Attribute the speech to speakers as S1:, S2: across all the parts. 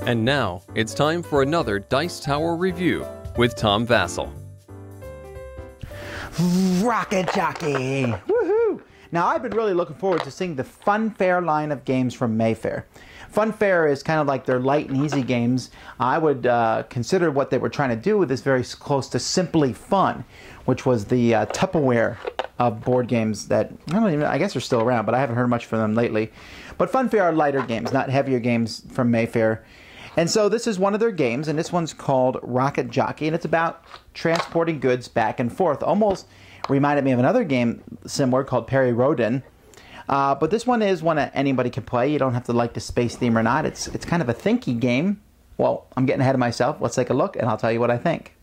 S1: And now, it's time for another Dice Tower review with Tom Vasel.
S2: Rocket Jockey! Woohoo! Now, I've been really looking forward to seeing the Funfair line of games from Mayfair. Funfair is kind of like their light and easy games. I would consider what they were trying to do with this very close to Simply Fun, which was the Tupperware of board games that, I guess are still around, but I haven't heard much from them lately. But Funfair are lighter games, not heavier games from Mayfair. And so this is one of their games, and this one's called Rocket Jockey, and it's about transporting goods back and forth. Almost reminded me of another game similar called Perry Rodin. But this one is one that anybody can play. You don't have to like the space theme or not. It's kind of a thinky game. Well, I'm getting ahead of myself. Let's take a look, and I'll tell you what I think.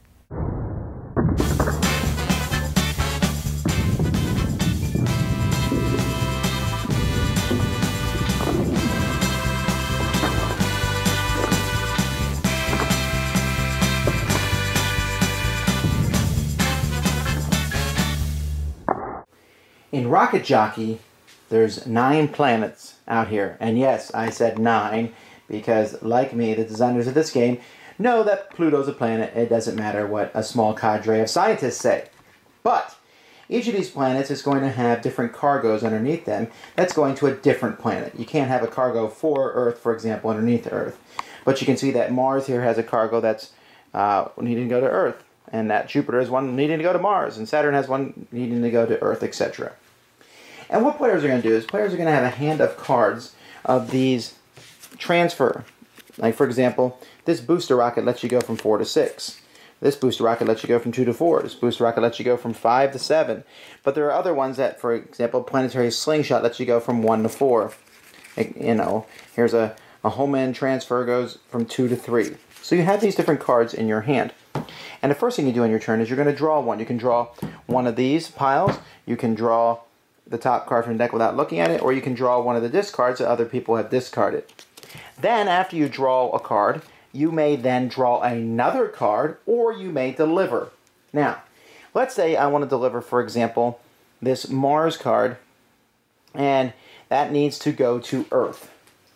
S2: In Rocket Jockey, there's 9 planets out here. And yes, I said 9 because, like me, the designers of this game know that Pluto's a planet. It doesn't matter what a small cadre of scientists say. But each of these planets is going to have different cargoes underneath them that's going to a different planet. You can't have a cargo for Earth, for example, underneath Earth. But you can see that Mars here has a cargo that's needing to go to Earth. And that Jupiter is one needing to go to Mars. And Saturn has one needing to go to Earth, etc. And what players are going to do is players are going to have a hand of cards of these transfer. Like, for example, this booster rocket lets you go from 4 to 6. This booster rocket lets you go from 2 to 4. This booster rocket lets you go from 5 to 7. But there are other ones that, for example, planetary slingshot lets you go from 1 to 4. You know, here's a home-end transfer goes from 2 to 3. So you have these different cards in your hand. And the first thing you do on your turn is you're going to draw one. You can draw one of these piles. You can draw the top card from the deck without looking at it, or you can draw one of the discards that other people have discarded. Then, after you draw a card, you may then draw another card, or you may deliver. Now, let's say I want to deliver, for example, this Mars card, and that needs to go to Earth.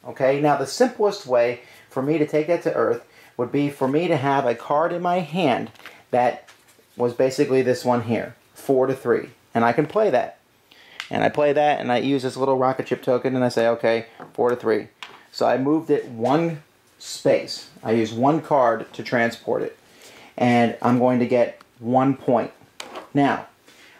S2: Okay, now the simplest way for me to take that to Earth would be for me to have a card in my hand that was basically this one here, 4 to 3, and I can play that. And I play that, and I use this little rocket ship token, and I say, okay, 4 to 3. So I moved it one space. I used one card to transport it. And I'm going to get 1 point. Now,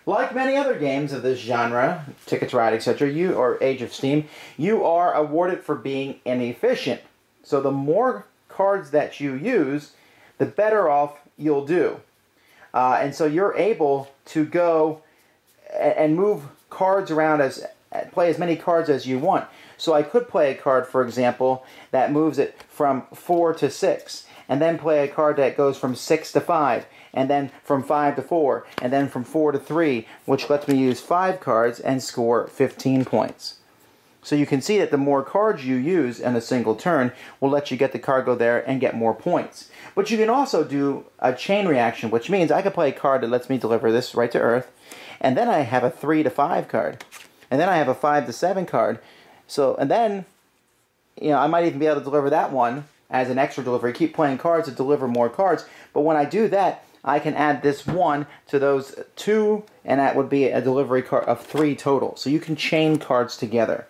S2: like many other games of this genre, Ticket to Ride, etc., or Age of Steam, you are awarded for being inefficient. So the more cards that you use, the better off you'll do. And so you're able to go and move cards around, play as many cards as you want. So I could play a card, for example, that moves it from 4 to 6, and then play a card that goes from 6 to 5, and then from 5 to 4, and then from 4 to 3, which lets me use 5 cards and score 15 points. So you can see that the more cards you use in a single turn will let you get the cargo there and get more points. But you can also do a chain reaction, which means I could play a card that lets me deliver this right to Earth, and then I have a 3 to 5 card, and then I have a 5 to 7 card. So, and then, I might even be able to deliver that one as an extra delivery. Keep playing cards to deliver more cards. But when I do that, I can add this 1 to those 2, and that would be a delivery card of 3 total. So you can chain cards together.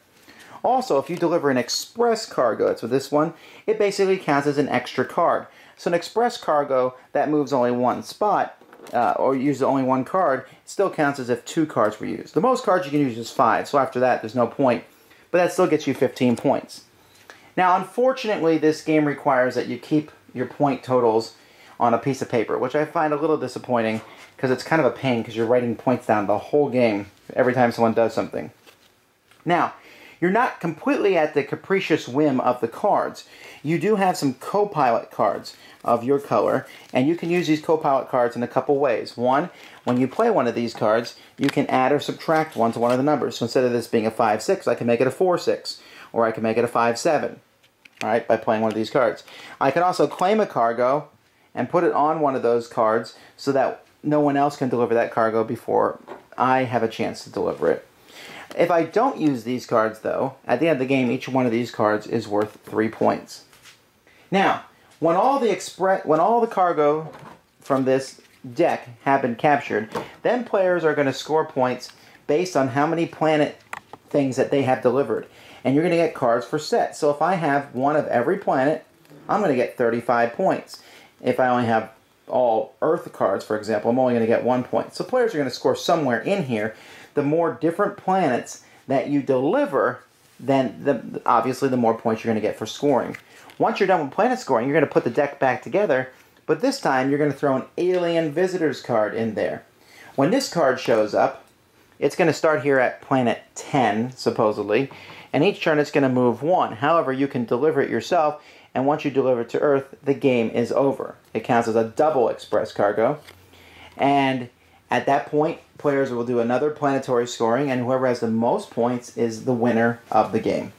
S2: Also, if you deliver an express cargo, that's with this one, it basically counts as an extra card. So an express cargo that moves only one spot, or uses only one card, still counts as if 2 cards were used. The most cards you can use is 5, so after that there's no point, but that still gets you 15 points. Now, unfortunately, this game requires that you keep your point totals on a piece of paper, which I find a little disappointing because it's kind of a pain because you're writing points down the whole game every time someone does something. Now, you're not completely at the capricious whim of the cards. You do have some co-pilot cards of your color, and you can use these co-pilot cards in a couple ways. One, when you play one of these cards, you can add or subtract one to one of the numbers. So instead of this being a 5-6, I can make it a 4-6, or I can make it a 5-7, all right, by playing one of these cards. I can also claim a cargo and put it on one of those cards so that no one else can deliver that cargo before I have a chance to deliver it. If I don't use these cards, though, at the end of the game, each one of these cards is worth 3 points. Now, when all the cargo from this deck have been captured, then players are going to score points based on how many planet things that they have delivered. And you're going to get cards for sets. So if I have one of every planet, I'm going to get 35 points. If I only have all Earth cards, for example, I'm only going to get 1 point. So players are going to score somewhere in here. The more different planets that you deliver, then obviously the more points you're going to get for scoring. Once you're done with planet scoring, you're going to put the deck back together, but this time you're going to throw an Alien Visitors card in there. When this card shows up, it's going to start here at planet 10, supposedly, and each turn it's going to move 1. However, you can deliver it yourself, and once you deliver it to Earth, the game is over. It counts as a double express cargo, and at that point, players will do another planetary scoring, and whoever has the most points is the winner of the game.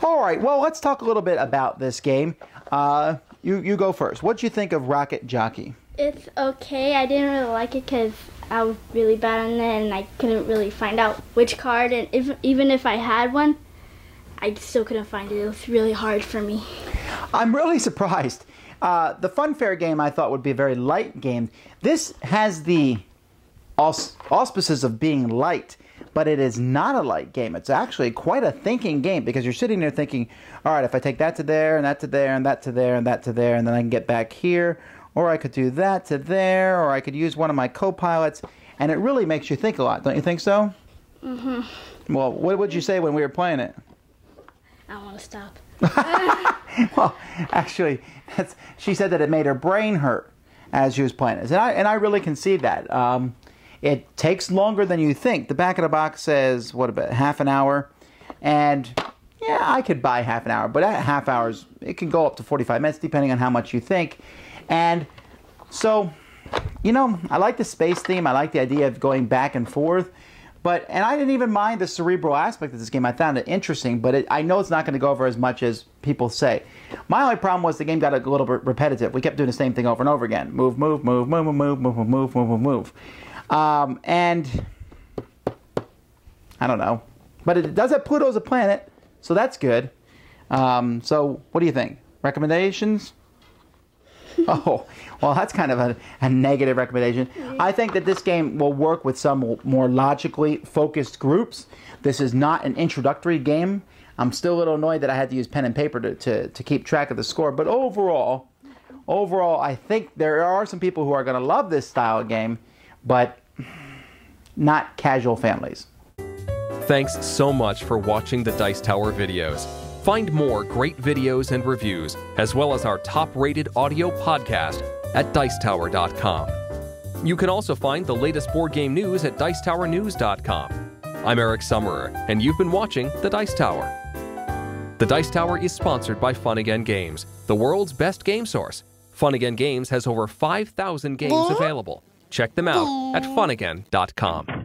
S2: All right, well, let's talk a little bit about this game. You go first. What do you think of Rocket Jockey?
S3: It's okay. I didn't really like it because I was really bad on it and I couldn't really find out which card. And even if I had one, I still couldn't find it. It was really hard for me.
S2: I'm really surprised. The Funfair game I thought would be a very light game. This has the auspices of being light, but it is not a light game. It's actually quite a thinking game because you're sitting there thinking, all right, if I take that to there and that to there and that to there and that to there, and then I can get back here, or I could do that to there, or I could use one of my co-pilots, and it really makes you think a lot. Don't you think so? Mm-hmm. Well, what would you say when we were playing it?
S3: I don't want to stop.
S2: Well, actually, she said that it made her brain hurt as she was playing it. And I really can see that. It takes longer than you think. The back of the box says, what about half an hour? And yeah, I could buy half an hour, but at half hours, it can go up to 45 minutes depending on how much you think. And so, you know, I like the space theme. I like the idea of going back and forth. And I didn't even mind the cerebral aspect of this game. I found it interesting, but I know it's not going to go over as much as people say. My only problem was the game got a little bit repetitive. We kept doing the same thing over and over again. Move, move, move, move, move, move, move, move, move, move, move. And I don't know. But it does have Pluto as a planet, so that's good. So what do you think? Recommendations? Oh, well, that's kind of a negative recommendation. I think that this game will work with some more logically focused groups. This is not an introductory game. I'm still a little annoyed that I had to use pen and paper to keep track of the score. But overall, I think there are some people who are going to love this style of game, but not casual families.
S1: Thanks so much for watching the Dice Tower videos. Find more great videos and reviews, as well as our top-rated audio podcast at Dicetower.com. You can also find the latest board game news at Dicetowernews.com. I'm Eric Summerer, and you've been watching The Dice Tower. The Dice Tower is sponsored by Fun Again Games, the world's best game source. Fun Again Games has over 5,000 games available. Check them out at funagain.com.